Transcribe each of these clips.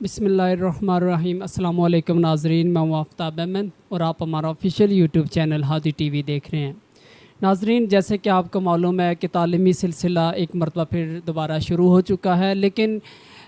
बिस्मिल्लाहिर्रहमानिर्रहीम। अस्सलाम वालेकुम नाज़रीन, मैं हूं आफ्ताब अहमद और आप हमारा official YouTube channel Hadi TV देख रहे हैं। नाज़रीन, जैसे कि आपको मालूम है कि तालीमी सिलसिला एक मरतबा फिर दोबारा शुरू हो चुका है, लेकिन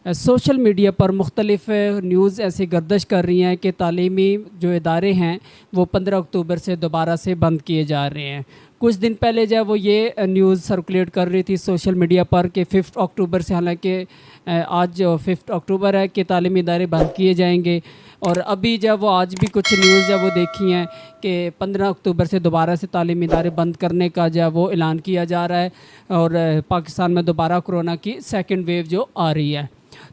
सोशल मीडिया पर मुख्तलिफ़ न्यूज़ ऐसी गर्दिश कर रही हैं कि तालीमी जो इदारे हैं वो 15 अक्टूबर से दोबारा से बंद किए जा रहे हैं। कुछ दिन पहले जब वो ये न्यूज़ सर्कुलेट कर रही थी सोशल मीडिया पर कि 5 अक्टूबर से, हालांकि आज जो 5 अक्टूबर है कि तालीमी इदारे बंद किए जाएंगे, और अभी जब वो आज भी कुछ न्यूज़ जब वो देखी हैं कि 15 अक्टूबर से दोबारा से तालीमी इदारे बंद करने का जो वो ऐलान किया जा रहा है, और पाकिस्तान में दोबारा कोरोना की सेकंड वेव जो आ रही है।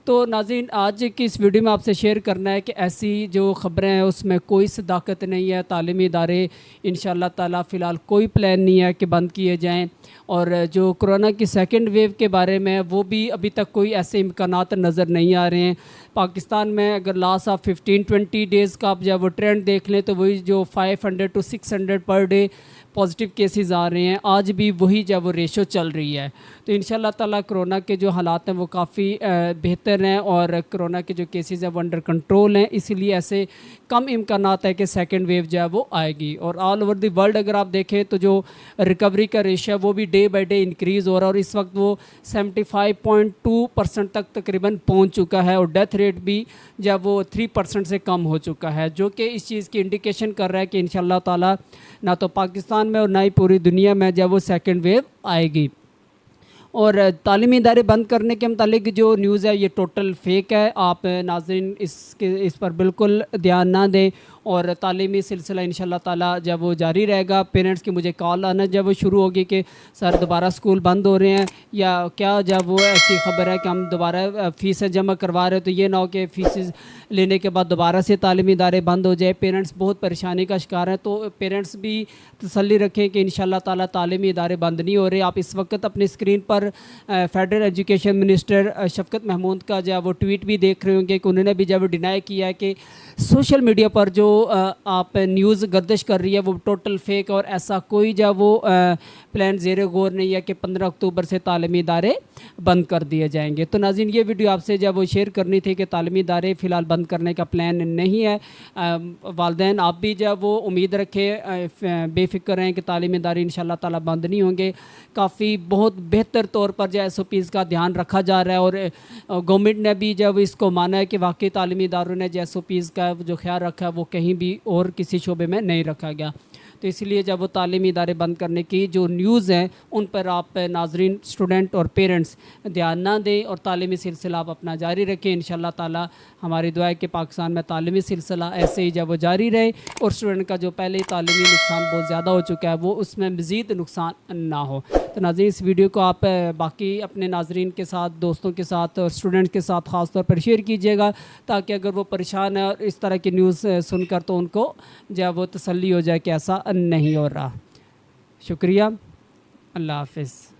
तो नाज़रीन, आज की इस वीडियो में आपसे शेयर करना है कि ऐसी जो ख़बरें हैं उसमें कोई सदाकत नहीं है। तालीमी इदारे इंशाअल्लाह ताला फ़िलहाल कोई प्लान नहीं है कि बंद किए जाएं, और जो कोरोना की सेकंड वेव के बारे में वो भी अभी तक कोई ऐसे इम्कानात नज़र नहीं आ रहे हैं। पाकिस्तान में अगर लास्ट ऑफ 15-20 डेज़ का आप जब वो ट्रेंड देख लें तो वही जो 500 to 600 per day positive cases आ रहे हैं, आज भी वही जब वो रेशो चल रही है। तो इंशाअल्लाह ताला कोरोना के जो हालात हैं वो काफ़ी बेहतर हैं और कोरोना के जो केसेस हैं वो अंडर कंट्रोल हैं, इसीलिए ऐसे कम इम्कानात है कि सेकंड वेव जो है वो आएगी। और ऑल ओवर द वर्ल्ड अगर आप देखें तो जो रिकवरी का रेशियो है वो भी डे बाई डे इंक्रीज़ हो रहा है, और इस वक्त वो 75.2% तक तकरीबन पहुँच चुका है, और डेथ रेट भी जब वो 3% से कम हो चुका है, जो कि इस चीज़ की इंडिकेशन कर रहा है कि इंशाअल्लाह ताला ना तो पाकिस्तान में और ना ही पूरी दुनिया में जब वो सेकंड वेव आएगी। और तालीमी इदारे बंद करने के मुतालिक जो न्यूज़ है ये टोटल फेक है। आप नाज़रीन इस पर बिल्कुल ध्यान ना दें, और तालीमी सिलसिला इंशाअल्लाह ताला जब वो जारी रहेगा। पेरेंट्स की मुझे कॉल आना जब वो शुरू होगी कि सर दोबारा स्कूल बंद हो रहे हैं या क्या, जब वो ऐसी खबर है कि हम दोबारा फ़ीसें जमा करवा रहे हैं, तो ये ना हो कि फ़ीसें लेने के बाद दोबारा से तालीमी इदारे बंद हो जाए। पेरेंट्स बहुत परेशानी का शिकार हैं, तो पेरेंट्स भी तसल्ली रखें कि इंशाअल्लाह ताला तालीमी इदारे बंद नहीं हो रहे। आप इस वक्त अपनी स्क्रीन पर फेडरल एजुकेशन मिनिस्टर शफकत महमूद का जब वो ट्वीट भी देख रहे होंगे कि उन्होंने भी जब डिनाई किया है कि सोशल मीडिया पर जो आप न्यूज़ गर्दिश कर रही है वो टोटल फेक, और ऐसा कोई जब वो प्लान ज़ेर गौर नहीं है कि 15 अक्टूबर से तालीमी इदारे बंद कर दिए जाएंगे। तो नाज़रीन, ये वीडियो आपसे जब वो शेयर करनी थी कि तालीमी इदारे फ़िलहाल बंद करने का प्लान नहीं है। वालिदैन आप भी जब वो उम्मीद रखें, बेफिक्र रहें कि तालीमी इदारे इंशाअल्लाह ताला बंद नहीं होंगे। काफ़ी बहुत बेहतर तौर पर जो SOPs का ध्यान रखा जा रहा है, और गवर्नमेंट ने भी जब इसको माना है कि वाकई तालीमी इदारों ने जो SOPs का जो ख्याल रखा है वो कहीं भी और किसी शोबे में नहीं रखा गया। तो इसलिए जब वो तालीमी इदारे बंद करने की जो न्यूज़ हैं उन पर आप नाज़रीन, स्टूडेंट और पेरेंट्स ध्यान ना दें, और तालीमी सिलसिला आप अपना जारी रखें। इंशाअल्लाह ताला हमारी दुआ है कि पाकिस्तान में तालीमी सिलसिला ऐसे ही जब वो जारी रहे, और स्टूडेंट का जो पहले ही तालीमी नुकसान बहुत ज़्यादा हो चुका है वो उसमें मज़ीद नुकसान ना हो। तो नाज़रीन, इस वीडियो को आप बाकी अपने नाज़रीन के साथ, दोस्तों के साथ और स्टूडेंट्स के साथ ख़ास तौर पर शेयर कीजिएगा, ताकि अगर वो परेशान है और इस तरह की न्यूज़ सुनकर तो उनको जब वो तसल्ली हो जाए कि ऐसा नहीं हो रहा। शुक्रिया, अल्लाह हाफ़िज़।